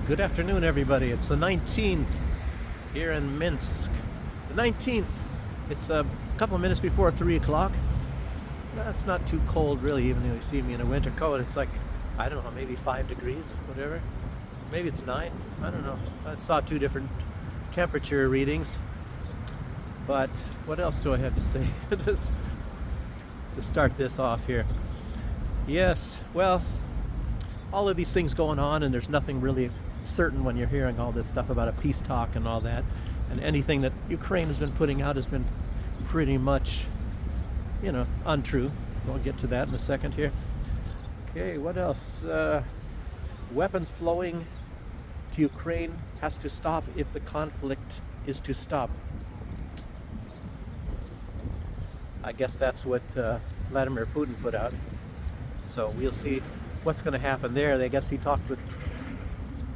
Good afternoon, everybody. It's the 19th here in Minsk. The 19th. It's a couple of minutes before 3 o'clock. It's not too cold, really, even though you see me in a winter coat. It's like, I don't know, maybe 5 degrees, whatever. Maybe it's 9. I don't know. I saw two different temperature readings. But what else do I have to say to start this off here? Yes, well, all of these things going on, and there's nothing really certain when you're hearing all this stuff about a peace talk and all that. And anything that Ukraine has been putting out has been pretty much, untrue. We'll get to that in a second here. Okay, what else? Weapons flowing to Ukraine has to stop if the conflict is to stop. I guess that's what Vladimir Putin put out. So we'll see what's going to happen there. I guess he talked with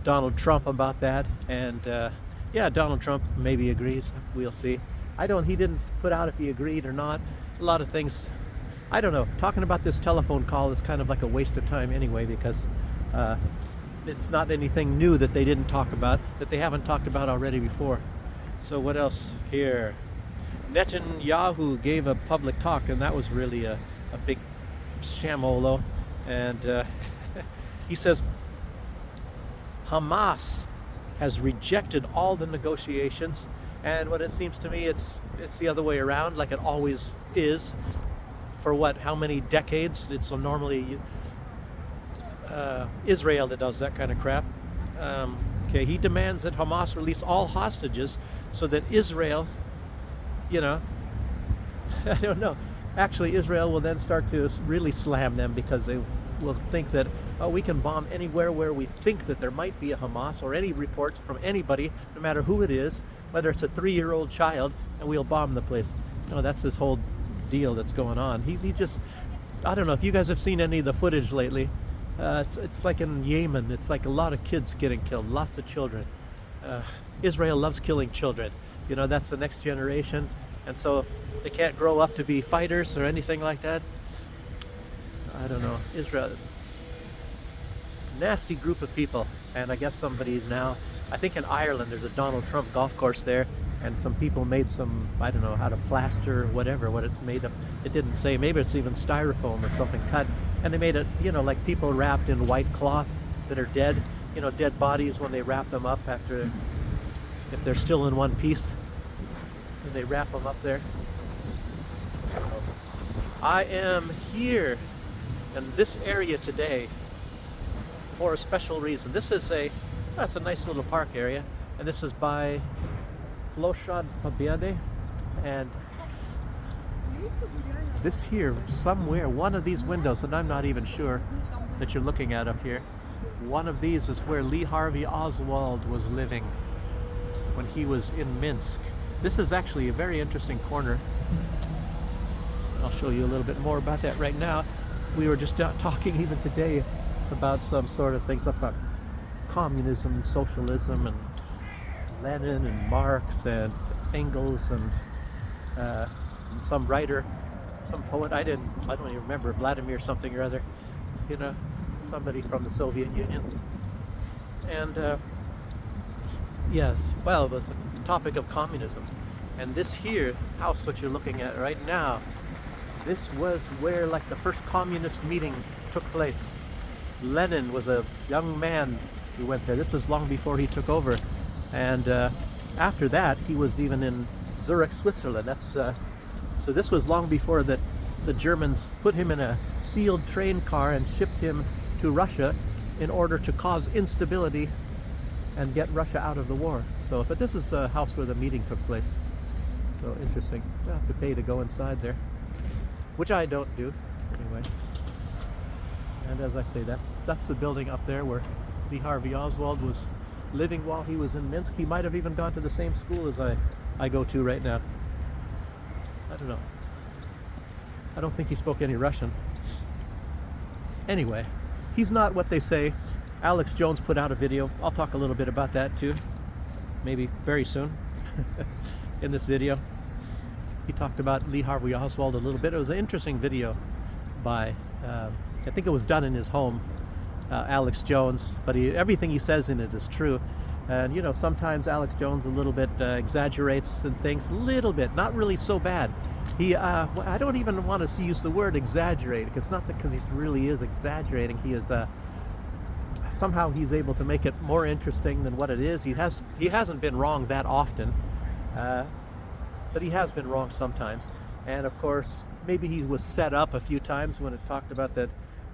Donald Trump about that, and Donald Trump maybe agrees. We'll see. He didn't put out if he agreed or not. A lot of things, I don't know. Talking about this telephone call is kind of like a waste of time anyway, because it's not anything new that they didn't talk about, that they haven't talked about already before. So what else here? Netanyahu gave a public talk, and that was really a big shamolo. And he says Hamas has rejected all the negotiations, and what it seems to me, it's the other way around, like it always is. For how many decades? It's normally Israel that does that kind of crap. He demands that Hamas release all hostages so that Israel, I don't know. Actually, Israel will then start to really slam them, because they will think that, we can bomb anywhere where we think that there might be a Hamas, or any reports from anybody, no matter who it is, whether it's a 3-year-old child, and we'll bomb the place. That's this whole deal that's going on. He just, I don't know if you guys have seen any of the footage lately. It's like in Yemen. It's like a lot of kids getting killed, lots of children. Israel loves killing children. That's the next generation. And so they can't grow up to be fighters or anything like that. I don't know. Israel, nasty group of people. And I guess somebody's now, I think in Ireland there's a Donald Trump golf course there, and some people made some, I don't know how to plaster or whatever, what it's made of. It didn't say. Maybe it's even styrofoam or something cut. And they made it, like people wrapped in white cloth that are dead. Dead bodies, when they wrap them up after, if they're still in one piece, and they wrap them up there. So, I am here in this area today for a special reason. This is that's a nice little park area, and this is by Ploshad Pobiedy, and this here, somewhere, one of these windows, and I'm not even sure, that you're looking at up here, one of these is where Lee Harvey Oswald was living when he was in Minsk. This is actually a very interesting corner. I'll show you a little bit more about that right now. We were just talking even today about some sort of things about communism and socialism, and Lenin and Marx and Engels, and some writer, some poet, I don't even remember, Vladimir something or other, somebody from the Soviet Union. And yes, well, it was a topic of communism. And this here house, what you're looking at right now, this was where like the first communist meeting took place. Lenin was a young man who went there. This was long before he took over. And after that, he was even in Zurich, Switzerland. So this was long before that the Germans put him in a sealed train car and shipped him to Russia in order to cause instability and get Russia out of the war. So, but this is a house where the meeting took place. So interesting. You have to pay to go inside there, which I don't do anyway. And as I say, that's the building up there where Lee Harvey Oswald was living while he was in Minsk. He might have even gone to the same school as I go to right now. I don't know. I don't think he spoke any Russian. Anyway, he's not what they say. Alex Jones put out a video. I'll talk a little bit about that too, maybe very soon in this video. He talked about Lee Harvey Oswald a little bit. It was an interesting video by, I think it was done in his home, Alex Jones, but everything he says in it is true. And you know, sometimes Alex Jones a little bit exaggerates and things, a little bit, not really so bad. I don't even want to use the word exaggerate, because it's not because he really is exaggerating. He is somehow he's able to make it more interesting than what it is. He hasn't been wrong that often, but he has been wrong sometimes. And of course, maybe he was set up a few times when it talked about that.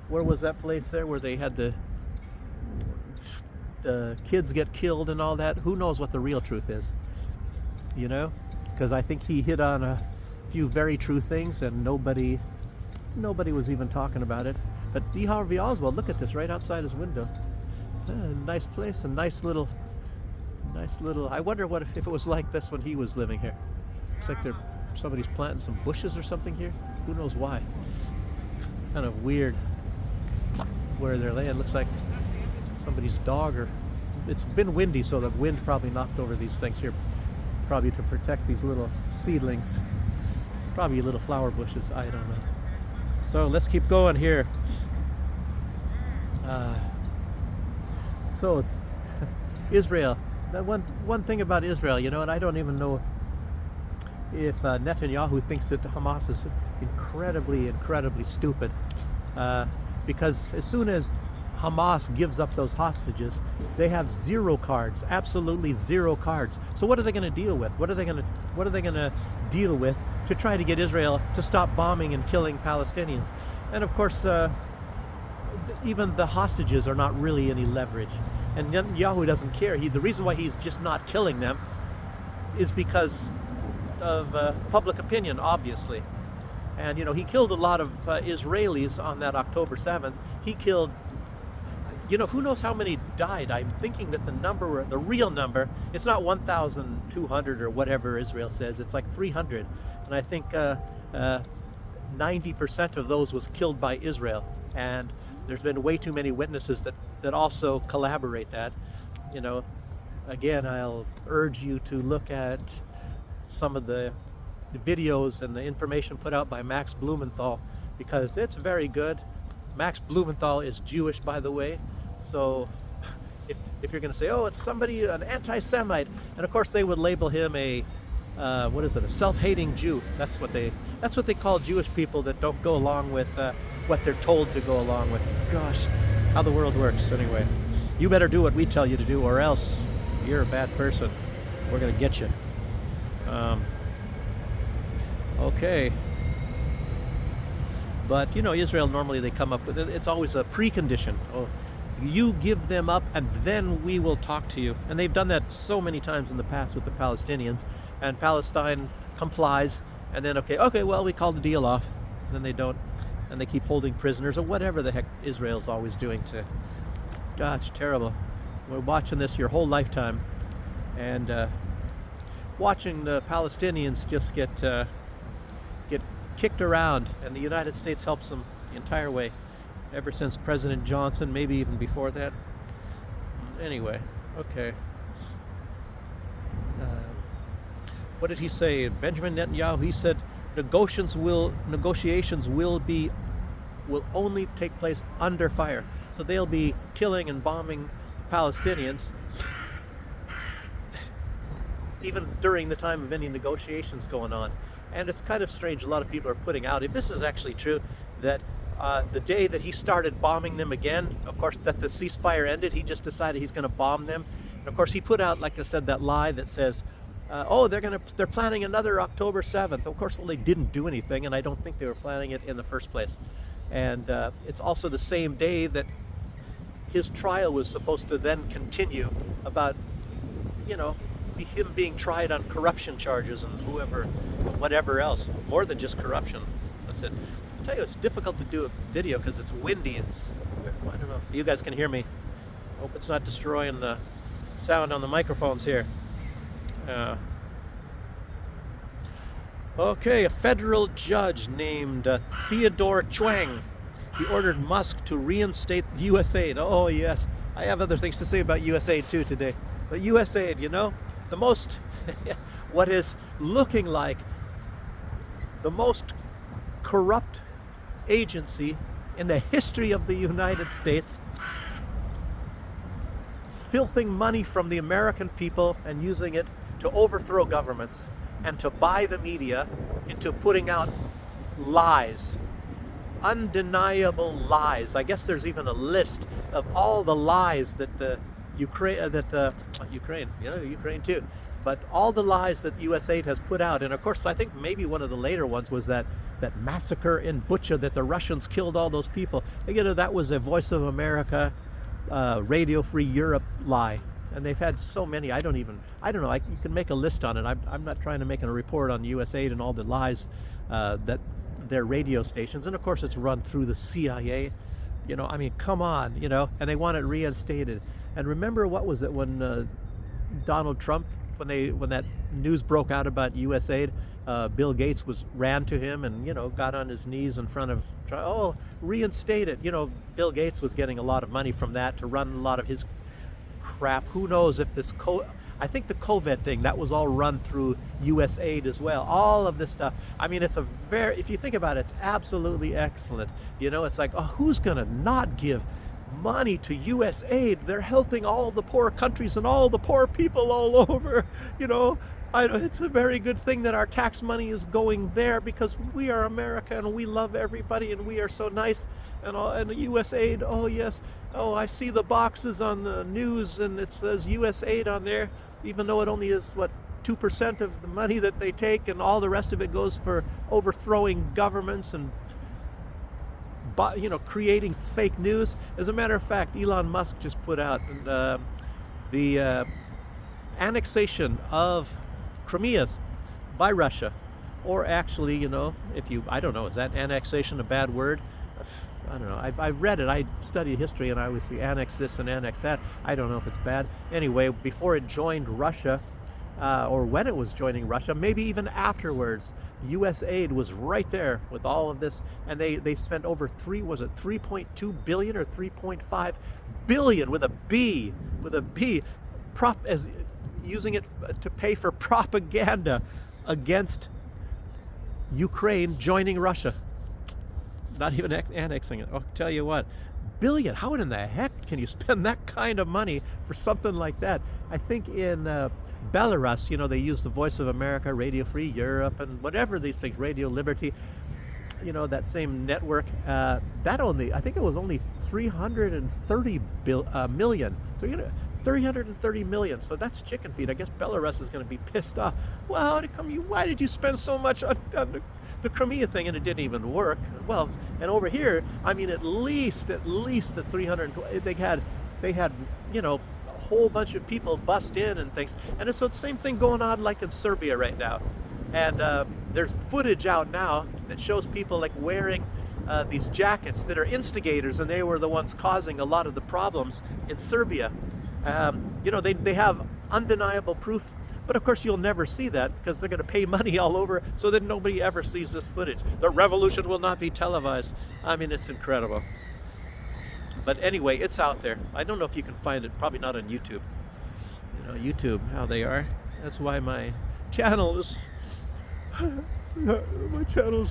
Where was that place there where they had the kids get killed and all that? Who knows what the real truth is? You know, because I think he hit on a few very true things, and nobody was even talking about it. But Lee Harvey Oswald, look at this right outside his window. Nice place, a nice little. I wonder if it was like this when he was living here. Looks like somebody's planting some bushes or something here. Who knows why? Kind of weird where they're laying. Looks like somebody's dog, or it's been windy, so the wind probably knocked over these things here, probably to protect these little seedlings, probably little flower bushes, I don't know. So let's keep going here. So Israel, that one thing about Israel, you know, and I don't even know if Netanyahu thinks that Hamas is incredibly stupid, because as soon as Hamas gives up those hostages, they have zero cards, absolutely zero cards. So what are they going to deal with? What are they going to deal with to try to get Israel to stop bombing and killing Palestinians? And of course, even the hostages are not really any leverage. And Netanyahu doesn't care. The reason why he's just not killing them is because of public opinion, obviously. And you know, he killed a lot of Israelis on that October 7th. He killed, you know, who knows how many died. I'm thinking that the real number, it's not 1,200 or whatever Israel says, it's like 300. And I think 90% of those was killed by Israel. And there's been way too many witnesses that also collaborate that. You know, again, I'll urge you to look at some of the videos and the information put out by Max Blumenthal, because it's very good. Max Blumenthal is Jewish, by the way, so if you're going to say, oh, it's somebody, an anti-Semite, and of course they would label him a a self-hating Jew. That's what they call Jewish people that don't go along with what they're told to go along with. Gosh, how the world works. Anyway, you better do what we tell you to do, or else you're a bad person. We're going to get you. Okay. But you know, Israel, normally they come up with it. It's always a precondition. Oh, you give them up and then we will talk to you. And they've done that so many times in the past with the Palestinians. And Palestine complies. And then, okay, well, we call the deal off. And then they don't. And they keep holding prisoners or whatever the heck Israel's always doing to. God, it's terrible. We're watching this your whole lifetime. And watching the Palestinians just get kicked around, and the United States helps them the entire way, ever since President Johnson, maybe even before that. Anyway, okay. What did he say? Benjamin Netanyahu, he said negotiations will only take place under fire. So they'll be killing and bombing Palestinians even during the time of any negotiations going on. And it's kind of strange, a lot of people are putting out, if this is actually true, that the day that he started bombing them again, of course, that the ceasefire ended, he just decided he's going to bomb them. And of course, he put out, like I said, that lie that says, they're planning another October 7th. Of course, well, they didn't do anything, and I don't think they were planning it in the first place. And it's also the same day that his trial was supposed to then continue about, you know, him being tried on corruption charges and whatever else, more than just corruption. That's it. I'll tell you, it's difficult to do a video because it's windy. I don't know if you guys can hear me. Hope it's not destroying the sound on the microphones here. Okay, a federal judge named Theodore Chwang, he ordered Musk to reinstate USAID. Oh yes, I have other things to say about USAID too today. But USAID, you know, the most, what is looking like the most corrupt agency in the history of the United States, filthing money from the American people and using it to overthrow governments and to buy the media into putting out lies, undeniable lies. I guess there's even a list of all the lies that the Ukraine, Ukraine too, but all the lies that USAID has put out. And of course, I think maybe one of the later ones was that massacre in Bucha, that the Russians killed all those people. That was a Voice of America, Radio Free Europe lie. And they've had so many, I don't know, you can make a list on it. I'm not trying to make a report on USAID and all the lies that their radio stations, and of course it's run through the CIA, come on, and they want it reinstated. And remember, what was it when Donald Trump, when that news broke out about USAID, Bill Gates ran to him and got on his knees in front of, reinstate it. Bill Gates was getting a lot of money from that to run a lot of his crap. Who knows if this I think the COVID thing, that was all run through USAID as well. All of this stuff. It's if you think about it, it's absolutely excellent. It's like, who's gonna not give money to USAID? They're helping all the poor countries and all the poor people all over. It's a very good thing that our tax money is going there, because we are America and we love everybody and we are so nice. And the USAID, oh yes, I see the boxes on the news and it says USAID on there, even though it only is 2% of the money that they take, and all the rest of it goes for overthrowing governments and creating fake news. As a matter of fact, Elon Musk just put out the annexation of Crimea by Russia, or actually, I don't know, is that annexation a bad word? I don't know. I read it. I studied history, and I always see annex this and annex that. I don't know if it's bad. Anyway, before it joined Russia, or when it was joining Russia, maybe even afterwards, USAID was right there with all of this, and they spent over 3.2 billion or 3.5 billion with a B, using it to pay for propaganda against Ukraine joining Russia. Not even annexing it. I'll tell you what, billion, how in the heck can you spend that kind of money for something like that? I think in Belarus, they use the Voice of America, Radio Free Europe, and whatever these things, Radio Liberty, that same network, I think it was only 330 million. 330 million. So that's chicken feed. I guess Belarus is going to be pissed off. Well, why did you spend so much on the Crimea thing, and it didn't even work? Well, and over here, at least the 320. They had a whole bunch of people bust in and things, and it's the same thing going on like in Serbia right now. And there's footage out now that shows people wearing these jackets that are instigators, and they were the ones causing a lot of the problems in Serbia. They have undeniable proof, but of course you'll never see that because they're going to pay money all over so that nobody ever sees this footage. The revolution will not be televised. It's incredible. But anyway, it's out there. I don't know if you can find it. Probably not on YouTube. YouTube, how they are. That's why my channel is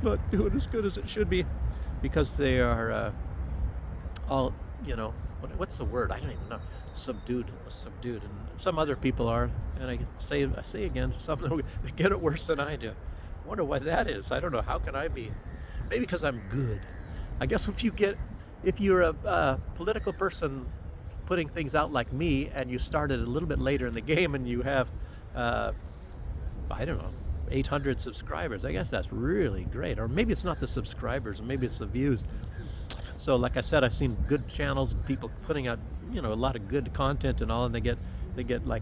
not doing as good as it should be, because they are all, what's the word? I don't even know. Subdued, and some other people are, and I say again, some of them they get it worse than I do. I wonder why that is. I don't know. How can I be? Maybe because I'm good. I guess if you're a political person putting things out like me, and you started a little bit later in the game, and you have, 800 subscribers, I guess that's really great. Or maybe it's not the subscribers, maybe it's the views. So like I said, I've seen good channels, people putting out, a lot of good content and all, and they get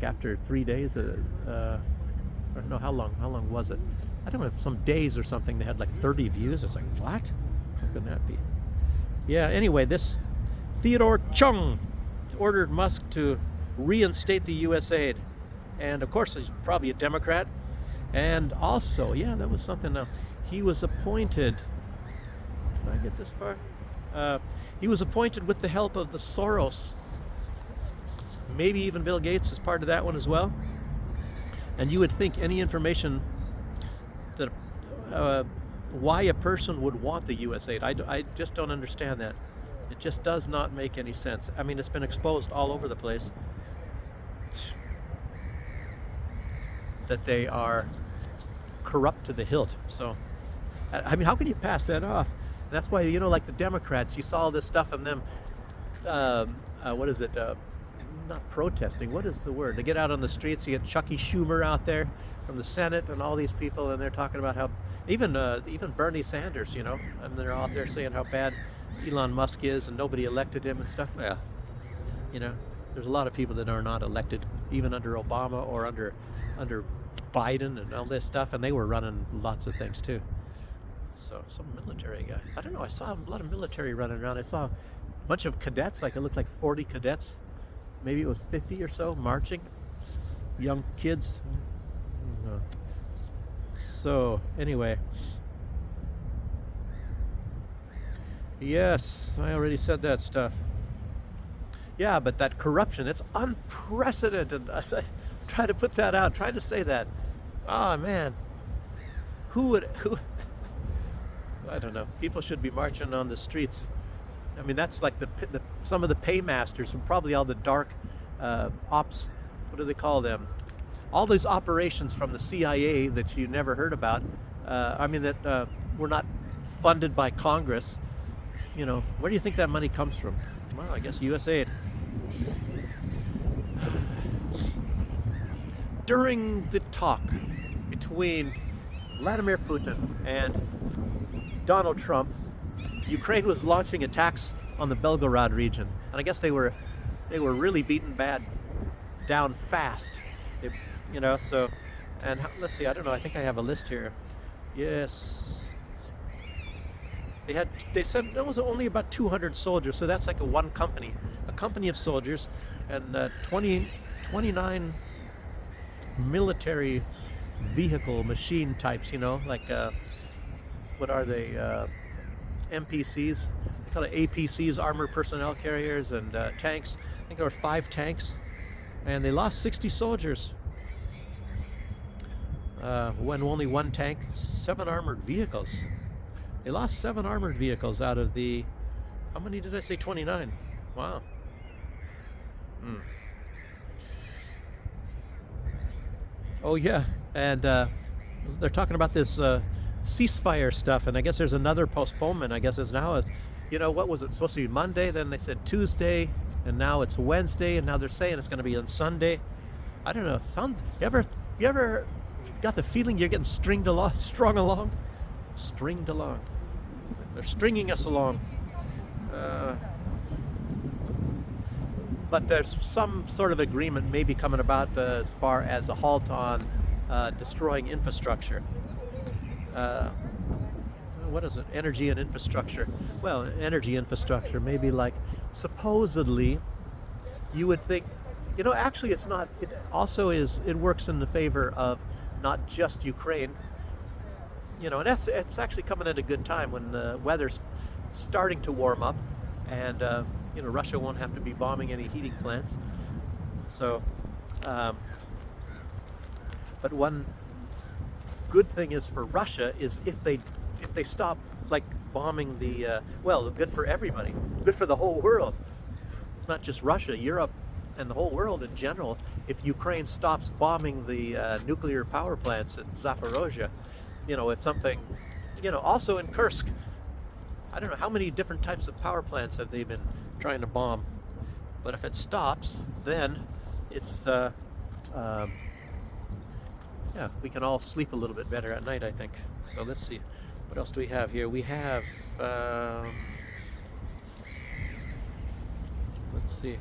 after 3 days, or no, how long was it? I don't know, some days or something, they had 30 views. It's like, what? How can that be? Yeah, anyway, this Theodore Chung ordered Musk to reinstate the USAID. And of course, he's probably a Democrat. And also, that was something else. He was appointed, did I get this far? He was appointed with the help of the Soros. Maybe even Bill Gates is part of that one as well. And you would think any information that why a person would want the USAID, I just don't understand that. It just does not make any sense. It's been exposed all over the place. that they are corrupt to the hilt. So, I mean, how can you pass that off? That's why, like the Democrats, you saw all this stuff from them. What is it? Not protesting. What is the word? They get out on the streets. You get Chucky Schumer out there from the Senate, and all these people, and they're talking about how even Bernie Sanders, and they're out there saying how bad Elon Musk is, and nobody elected him and stuff. Yeah, there's a lot of people that are not elected, even under Obama or under Biden and all this stuff, and they were running lots of things too. So some military guy. I don't know. I saw a lot of military running around. I saw a bunch of cadets. Like it looked like 40 cadets. Maybe it was 50 or so marching. Young kids. So anyway. Yes, I already said that stuff. Yeah, but that corruption, it's unprecedented. I try to put that out, trying to say that. Oh man. Who I don't know. People should be marching on the streets. I mean, that's like some of the paymasters and probably all the dark ops. What do they call them? All these operations from the CIA that you never heard about. That were not funded by Congress. Where do you think that money comes from? Well, I guess USAID. During the talk between Vladimir Putin and Donald Trump, Ukraine was launching attacks on the Belgorod region, and I guess they were really beaten down fast. So, and let's see, I don't know. I think I have a list here. Yes, they said there was only about 200 soldiers, so that's like a company of soldiers, and 29 military vehicle machine types. Like what are they? MPCs. They call it APCs, armored personnel carriers, and tanks. I think there were 5 tanks, and they lost 60 soldiers. When only 1 tank, 7 armored vehicles. They lost 7 armored vehicles out of the, how many did I say? 29. Wow. Oh yeah, and they're talking about this ceasefire stuff, and I guess there's another postponement. I guess it's now, what was it supposed to be Monday? Then they said Tuesday, and now it's Wednesday, and now they're saying it's going to be on Sunday. I don't know. You ever got the feeling you're getting strung along? They're stringing us along. But there's some sort of agreement maybe coming about as far as a halt on destroying infrastructure. What is it? Energy and infrastructure. Well, energy infrastructure, maybe like supposedly you would think, actually it's not. It also it works in the favor of not just Ukraine. And it's actually coming at a good time when the weather's starting to warm up, and Russia won't have to be bombing any heating plants. So, but one good thing is for Russia is if they stop like bombing the good for everybody, good for the whole world, not just Russia, Europe, and the whole world in general. If Ukraine stops bombing the nuclear power plants at Zaporozhye, if something, also in Kursk, I don't know how many different types of power plants have they been trying to bomb, but if it stops, then it's we can all sleep a little bit better at night, I think. So let's see, what else do we have here? We have let's see,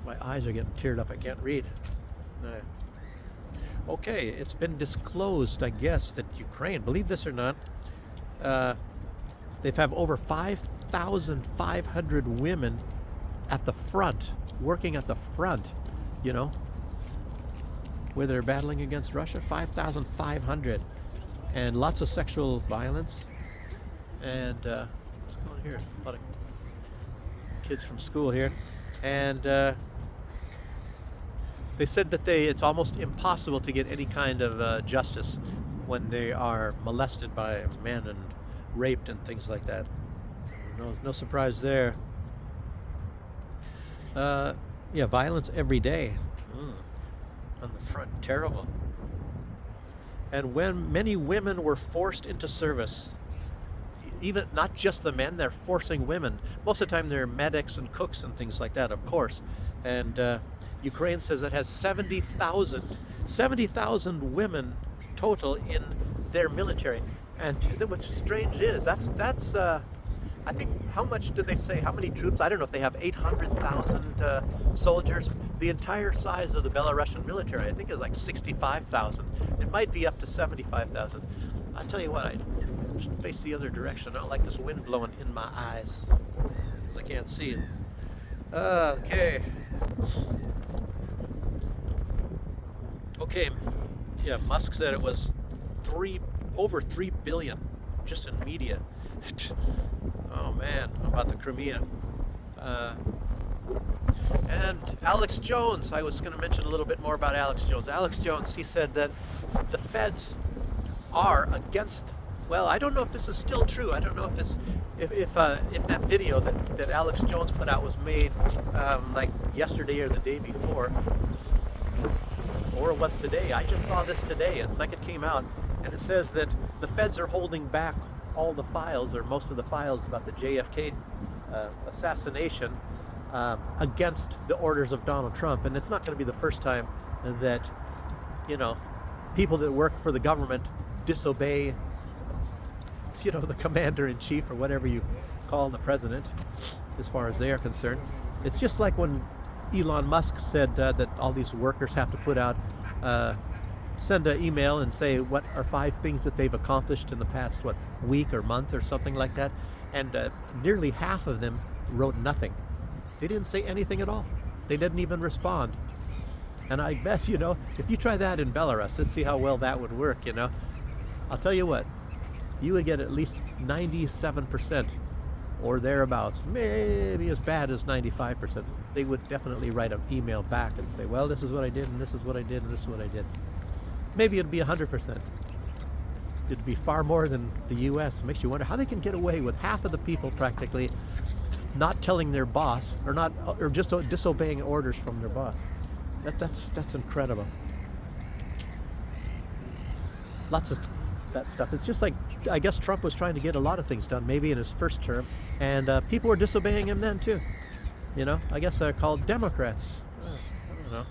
my eyes are getting teared up, I can't read. Okay, it's been disclosed, I guess, that Ukraine, believe this or not, they've have over 5,500 women at the front, working at the front, where they're battling against Russia. 5,500, and lots of sexual violence. And what's going on here? A lot of kids from school here, and they said that it's almost impossible to get any kind of justice when they are molested by men and raped and things like that. No surprise there. Yeah, violence every day. On the front, terrible. And when many women were forced into service, even not just the men, they're forcing women. Most of the time they're medics and cooks and things like that, of course. And Ukraine says it has 70,000 women total in their military. And what's strange is that's I think, how much did they say? How many troops? I don't know if they have 800,000 soldiers. The entire size of the Belarusian military, I think, is like 65,000. It might be up to 75,000. I'll tell you what, I should face the other direction. I don't like this wind blowing in my eyes, because I can't see it. Okay. Okay. Yeah, Musk said it was over 3 billion just in media. Oh man, about the Crimea. And Alex Jones, I was going to mention a little bit more about Alex Jones. Alex Jones, he said that the feds are against, well, I don't know if this is still true. I don't know if this, if that video that Alex Jones put out was made like yesterday or the day before, or it was today. I just saw this today. It's like it came out, and it says that the feds are holding back all the files, or most of the files, about the JFK assassination against the orders of Donald Trump. And it's not going to be the first time that, you know, people that work for the government disobey, you know, the commander-in-chief, or whatever you call the president, as far as they are concerned. It's just like when Elon Musk said that all these workers have to put out send an email and say what are 5 things that they've accomplished in the past week or month or something like that, and nearly half of them wrote nothing. They didn't say anything at all. They didn't even respond. And I bet, you know, if you try that in Belarus, let's see how well that would work. You know, I'll tell you what, you would get at least 97% or thereabouts, maybe as bad as 95%. They would definitely write an email back and say, well, this is what I did, and this is what I did, and this is what I did. Maybe it'd be 100%. It'd be far more than the U.S. Makes you wonder how they can get away with half of the people practically not telling their boss, or just disobeying orders from their boss. That's incredible. Lots of that stuff. It's just like, I guess Trump was trying to get a lot of things done, maybe in his first term, and people were disobeying him then too. You know, I guess they're called Democrats. I don't know.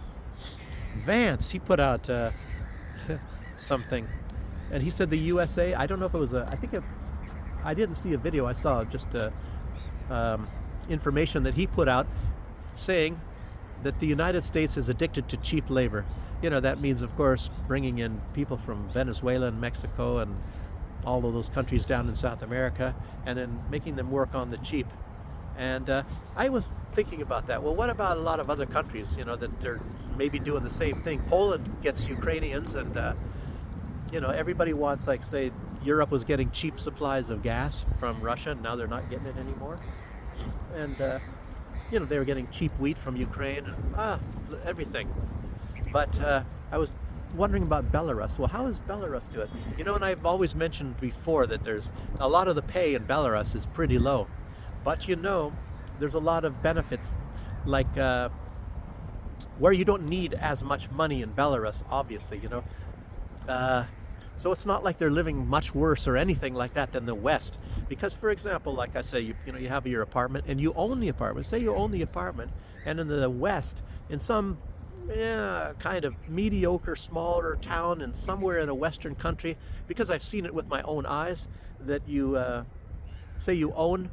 Vance, he put out something, and he said the USA, I don't know if it was I didn't see a video, I saw just information that he put out saying that the United States is addicted to cheap labor. You know, that means, of course, bringing in people from Venezuela and Mexico and all of those countries down in South America, and then making them work on the cheap. And I was thinking about that. Well, what about a lot of other countries, you know, that they're maybe doing the same thing? Poland gets Ukrainians, and you know, everybody wants, like, say, Europe was getting cheap supplies of gas from Russia, and now they're not getting it anymore. And you know, they were getting cheap wheat from Ukraine, and everything. But I was wondering about Belarus. Well, how does Belarus do it? You know, and I've always mentioned before that there's a lot of the pay in Belarus is pretty low. But you know, there's a lot of benefits, like where you don't need as much money in Belarus, obviously, you know. So it's not like they're living much worse or anything like that than the West. Because, for example, like I say, you know, you have your apartment and you own the apartment. Say you own the apartment, and in the West, in some kind of mediocre, smaller town, and somewhere in a Western country, because I've seen it with my own eyes, that you say you own,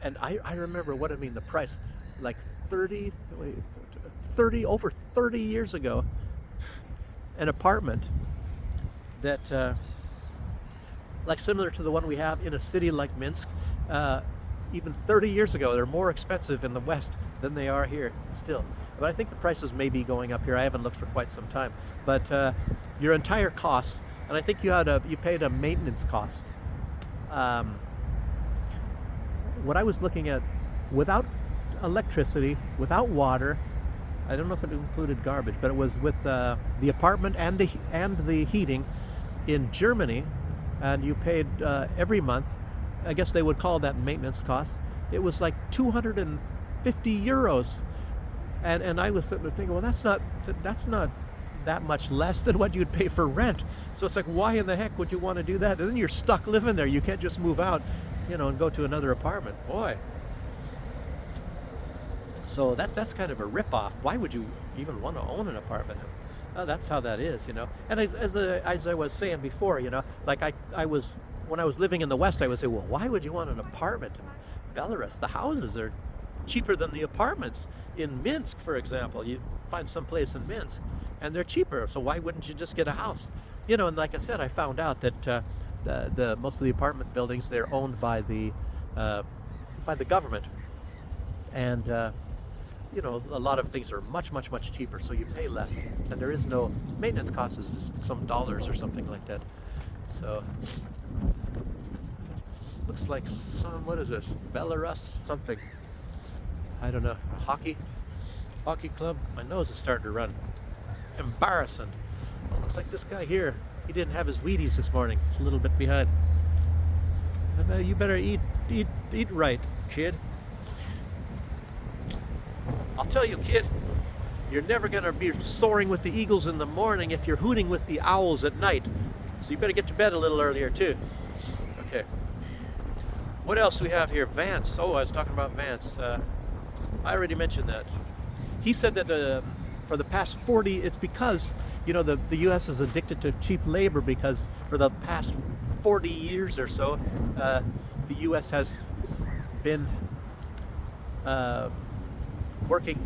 and I remember what I mean, the price, like over 30 years ago, an apartment that like similar to the one we have in a city like Minsk, even 30 years ago, they're more expensive in the West than they are here still. But I think the prices may be going up here. I haven't looked for quite some time. But your entire costs, and I think you paid a maintenance cost. What I was looking at, without electricity, without water, I don't know if it included garbage, but it was with the apartment and the heating in Germany, and you paid every month, I guess they would call that maintenance cost. It was like 250 euros And I was sitting there thinking, well, that's not that much less than what you'd pay for rent. So it's like, why in the heck would you want to do that? And then you're stuck living there. You can't just move out, and go to another apartment. Boy. So that's kind of a ripoff. Why would you even want to own an apartment? That's how that is. And as I was saying before, like I was when I was living in the West, I would say, well, why would you want an apartment in Belarus? The houses are cheaper than the apartments in Minsk, for example. You find some place in Minsk, and they're cheaper. So why wouldn't you just get a house? And like I said, I found out that the most of the apartment buildings, they're owned by the government, and a lot of things are much, much, much cheaper, so you pay less, and there is no maintenance cost. Is just some dollars or something like that. So looks like what is this? Belarus something. I don't know. Hockey club. My nose is starting to run. Embarrassing. Well, looks like this guy here, he didn't have his Wheaties this morning. He's a little bit behind. And, you better eat right, kid. I'll tell you, kid, you're never going to be soaring with the eagles in the morning if you're hooting with the owls at night. So you better get to bed a little earlier, too. Okay. What else do we have here? Vance. Oh, I was talking about Vance. I already mentioned that. He said that for the past 40, it's because, the U.S. is addicted to cheap labor, because for the past 40 years or so, the U.S. has been working.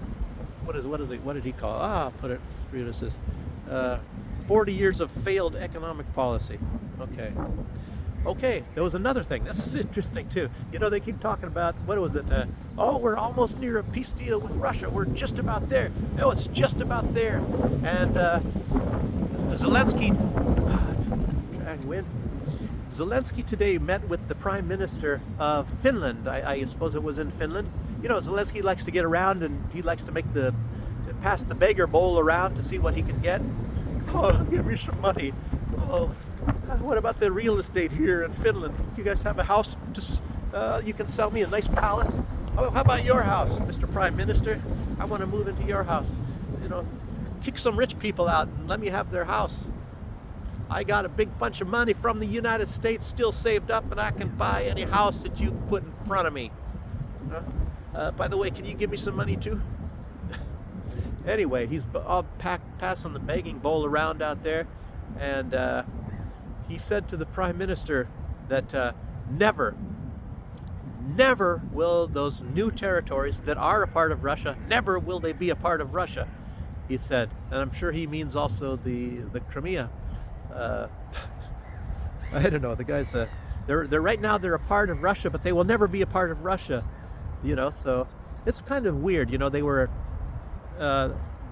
What did he call? Put it. Read this is 40 years of failed economic policy. Okay, there was another thing. This is interesting too. They keep talking about, what was it? We're almost near a peace deal with Russia. We're just about there. No, it's just about there. And Zelensky, try and win. Zelensky today met with the Prime Minister of Finland. I suppose it was in Finland. Zelensky likes to get around, and he likes to pass the beggar bowl around to see what he can get. Oh, give me some money. Oh, what about the real estate here in Finland? You guys have a house? You can sell me a nice palace. Oh, how about your house, Mr. Prime Minister? I want to move into your house. Kick some rich people out and let me have their house. I got a big bunch of money from the United States still saved up, and I can buy any house that you put in front of me. By the way, can you give me some money too? Anyway, he's all passing the begging bowl around out there, and he said to the Prime Minister that never will those new territories that are a part of Russia, never will they be a part of Russia, he said. And I'm sure he means also the Crimea. I don't know, the guys, they're right now they're a part of Russia, but they will never be a part of Russia, so it's kind of weird. They were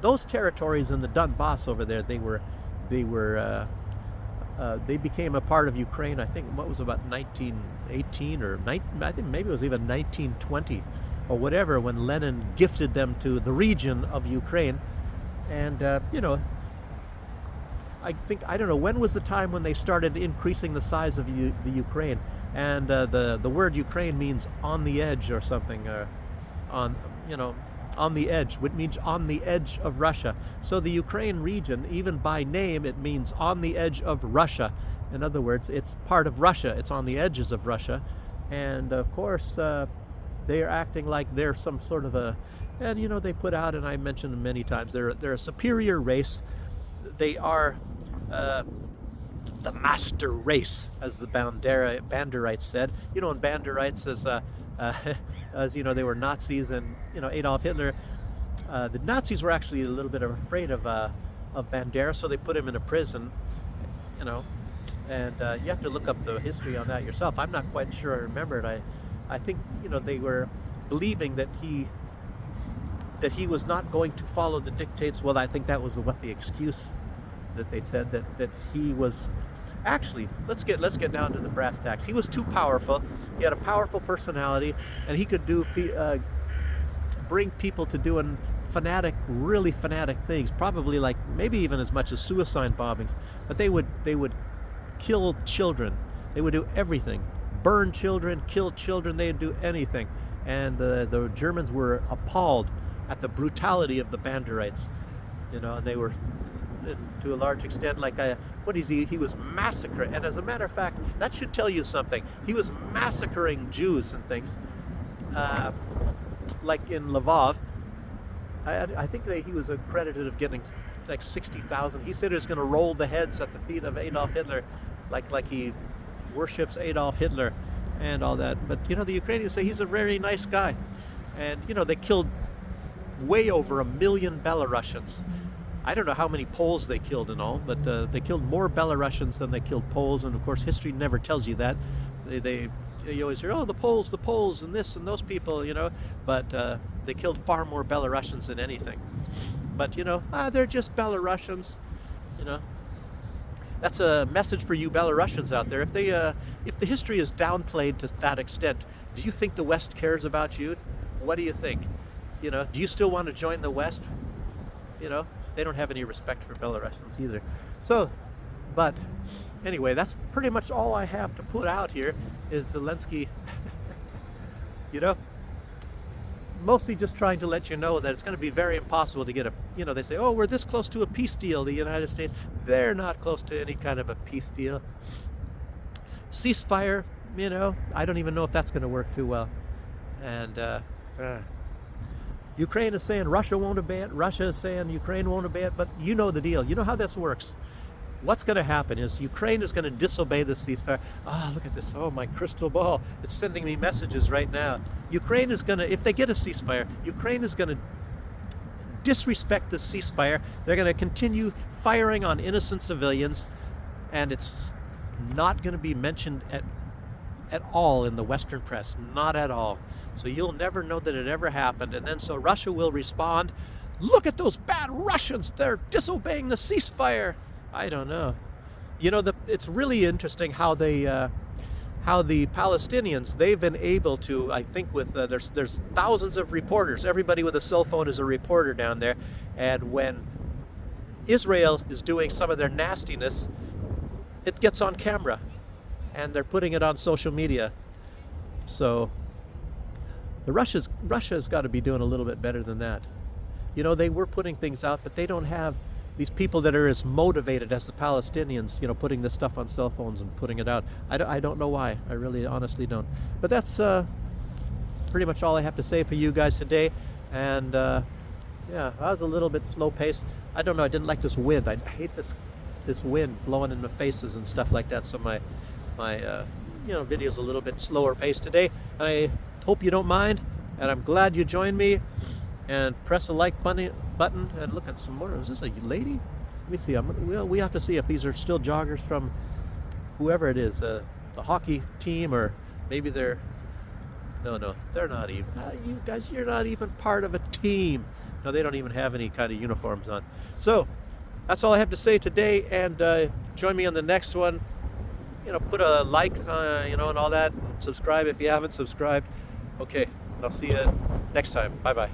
those territories in the Donbass over there, they became a part of Ukraine, I think, what was about 1918 or I think maybe it was even 1920 or whatever, when Lenin gifted them to the region of Ukraine. And I don't know, when was the time when they started increasing the size of the Ukraine? And the word Ukraine means on the edge or something, on the edge, which means on the edge of Russia. So the Ukraine region, even by name, it means on the edge of Russia. In other words, it's part of Russia. It's on the edges of Russia. And of course, they are acting like they're some sort of and they put out, and I mentioned them many times, they're a superior race. They are the master race, as the Banderites said. And Banderites, as they were Nazis, and Adolf Hitler. The Nazis were actually a little bit afraid of Bandera, so they put him in a prison. And you have to look up the history on that yourself. I'm not quite sure I remember it. I think they were believing that he was not going to follow the dictates. Well, I think that was what the excuse that they said, that he was actually, let's get down to the brass tacks. He was too powerful. He had a powerful personality, and he could bring people to doing really fanatic things, probably like maybe even as much as suicide bombings. But they would kill children. They would do everything. Burn children, kill children. They'd do anything. And the Germans were appalled at the brutality of the Banderites, and they were, to a large extent, like what is he? He was massacring, and as a matter of fact, that should tell you something. He was massacring Jews and things, like in Lvov. I think he was accredited of getting like 60,000. He said he was going to roll the heads at the feet of Adolf Hitler, like he worships Adolf Hitler and all that. But the Ukrainians say he's a very nice guy, and they killed way over 1 million Belarusians. I don't know how many Poles they killed in all, but they killed more Belarusians than they killed Poles, and of course history never tells you that. You always hear, oh, the Poles, and this and those people, but they killed far more Belarusians than anything. But they're just Belarusians, That's a message for you Belarusians out there. If the history is downplayed to that extent, do you think the West cares about you? What do you think? Do you still want to join the West? They don't have any respect for Belarusians either. So, but anyway, that's pretty much all I have to put out here is Zelensky, mostly just trying to let you know that it's going to be very impossible to get they say, oh, we're this close to a peace deal, the United States. They're not close to any kind of a peace deal. Ceasefire, I don't even know if that's going to work too well. And Ukraine is saying Russia won't obey it. Russia is saying Ukraine won't obey it. But you know the deal. You know how this works. What's going to happen is Ukraine is going to disobey the ceasefire. Oh, look at this. Oh, my crystal ball. It's sending me messages right now. Ukraine is going to, if they get a ceasefire, Ukraine is going to disrespect the ceasefire. They're going to continue firing on innocent civilians. And it's not going to be mentioned at all in the Western press. Not at all. So you'll never know that it ever happened. And then so Russia will respond, look at those bad Russians. They're disobeying the ceasefire. I don't know. It's really interesting how the Palestinians, they've been able to, I think with, there's thousands of reporters. Everybody with a cell phone is a reporter down there. And when Israel is doing some of their nastiness, it gets on camera. And they're putting it on social media. So Russia's got to be doing a little bit better than that. They were putting things out, but they don't have these people that are as motivated as the Palestinians, putting this stuff on cell phones and putting it out. I don't know why. I really honestly don't. But that's pretty much all I have to say for you guys today. And yeah, I was a little bit slow paced. I don't know. I didn't like this wind. I hate this wind blowing in my faces and stuff like that. So my video's a little bit slower paced today. I hope you don't mind, and I'm glad you joined me. And press a like button and look at some more. Is this a lady? Let me see. We have to see if these are still joggers from whoever it is, the hockey team, or maybe they're. No, they're not even. You guys, you're not even part of a team. No, they don't even have any kind of uniforms on. So that's all I have to say today. And join me on the next one. Put a like, and all that. Subscribe if you haven't subscribed. Okay, I'll see you next time. Bye-bye.